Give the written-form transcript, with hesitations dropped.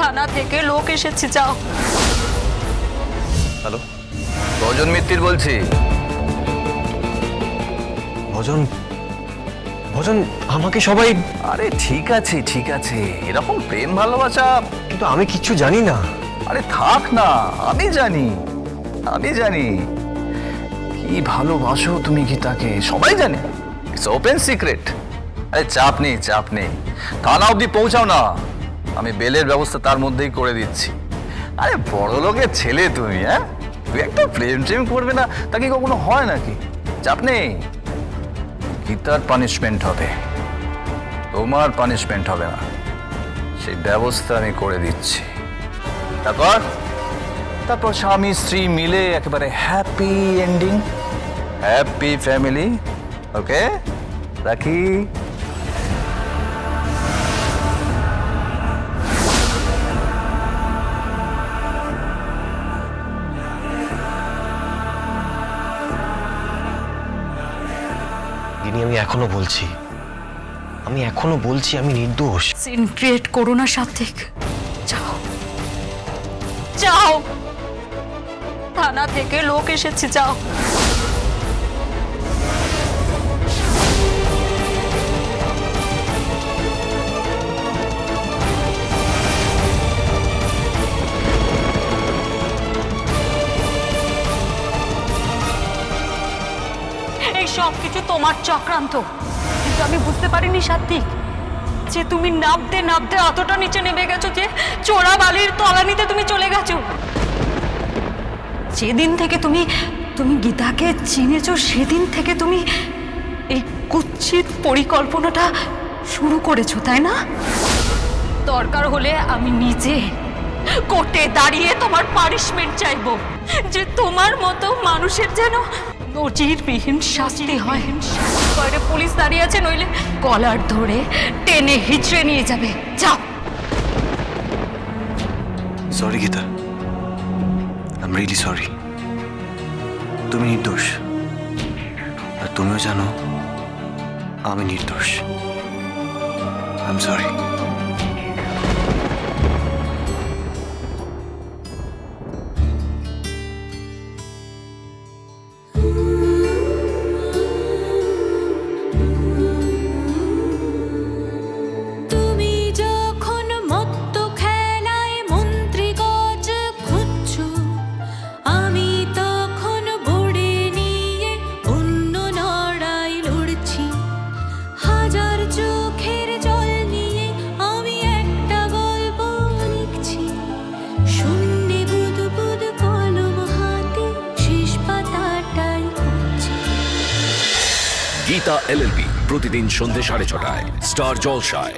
থানা থেকে লোক এসেছে, যাও। হ্যালো, ভজন মিত্তির বলছি। ভজন, ভজন, আমাকে সবাই... আরে ঠিক আছে ঠিক আছে, এরকম প্রেম ভালোবাসা। কিন্তু আমি কিচ্ছু জানি না। আরে থাক না, আমি জানি আমি জানি কি ভালোবাসো তুমি গীতাকে, সবাই জানে, ইটস ওপেন সিক্রেট। আরে চাপ নেই চাপ নেই, থানা অবধি পৌঁছাও না, আমি বেলের ব্যবস্থা তার মধ্যেই করে দিচ্ছি। আরে বড় লোকের ছেলে তুমি, হ্যাঁ, তুই একটা প্রেম টেম করবে না তা কি কখনো হয় নাকি? চাপ নেই, গীতার পানিশমেন্ট হবে, তোমার পানিশমেন্ট হবে না, সেই ব্যবস্থা আমি করে দিচ্ছি। তারপর তারপর স্বামী স্ত্রী মিলে একেবারে হ্যাপি এন্ডিং, হ্যাপি ফ্যামিলি। ওকে, রাখি। দিনি, আমি এখনো বলছি আমি নির্দোষ। সিন ক্রিয়েট করো না সাত্বিক, যাও যাও, থানা থেকে লোক এসেছে, যাও। এই সব কিছু তোমার চক্রান্ত, কিন্তু আমি বুঝতে পারিনি সাত্বিক যে তুমি নাবতে নাবতে অতটা নিচে নেমে গেছো যে চোরা বালির তলানিতে তুমি চলে গেছো। যেদিন থেকে তুমি গীতাকে চিনেছো সেদিন থেকে তুমি এই কুৎসিত পরিকল্পনাটা শুরু করেছো, তাই না? দরকার হলে আমি নিজে কোর্টে দাঁড়িয়ে তোমার পানিশমেন্ট চাইবো, যে তোমার মতো মানুষের যেন নজিরবিহীন শাস্তি হয়। বাইরে পুলিশ দাঁড়িয়ে আছে, নইলে কলার ধরে টেনে হিচড়ে নিয়ে যাবে, যাও। Sorry Gita, I am really sorry. তুমি নির্দোষ, আর তুমিও জানো আমি নির্দোষ। I am sorry. Gita LLB প্রতিদিন সন্ধ্যে 6:30 স্টার জলসায়।